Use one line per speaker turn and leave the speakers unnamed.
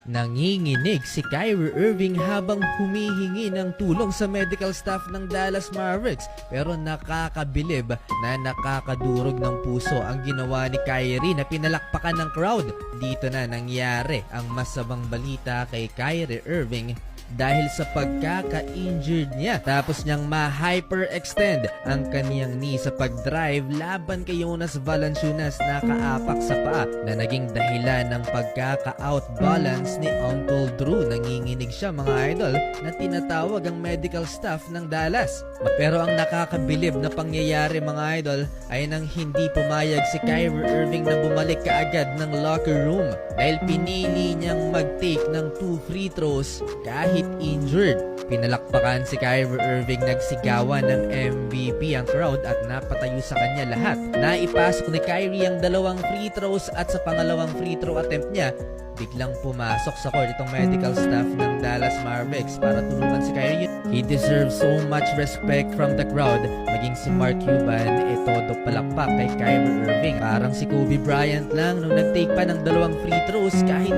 Nanginginig si Kyrie Irving habang humihingi ng tulong sa medical staff ng Dallas Mavericks, pero nakakabilib na nakakadurog ng puso ang ginawa ni Kyrie na pinalakpakan ng crowd. Dito na nangyari ang masamang balita kay Kyrie Irving dahil sa pagkaka-injured niya tapos niyang ma-hyperextend ang kaniyang knee sa pag-drive laban kay Jonas Valanciunas na kaapak sa paa na naging dahilan ng pagkaka-outbalance ni Uncle Drew. Nanginginig siya mga idol na tinatawag ang medical staff ng Dallas. Pero ang nakakabilib na pangyayari mga idol ay nang hindi pumayag si Kyrie Irving na bumalik kaagad ng locker room dahil pinili niyang mag-take ng 2 free throws kahit injured. Pinalakpakan si Kyrie Irving, nagsigawan ng MVP ang crowd at napatayo sa kanya lahat. Naipasok ni Kyrie ang 2 free throws at sa pangalawang free throw attempt niya, biglang pumasok sa court itong medical staff ng Dallas Mavericks para tulungan si Kyrie. He deserves so much respect from the crowd. Maging si Mark Cuban, todo palakpak kay Kyrie Irving. Parang si Kobe Bryant lang nung nag-take pa ng 2 free throws kahit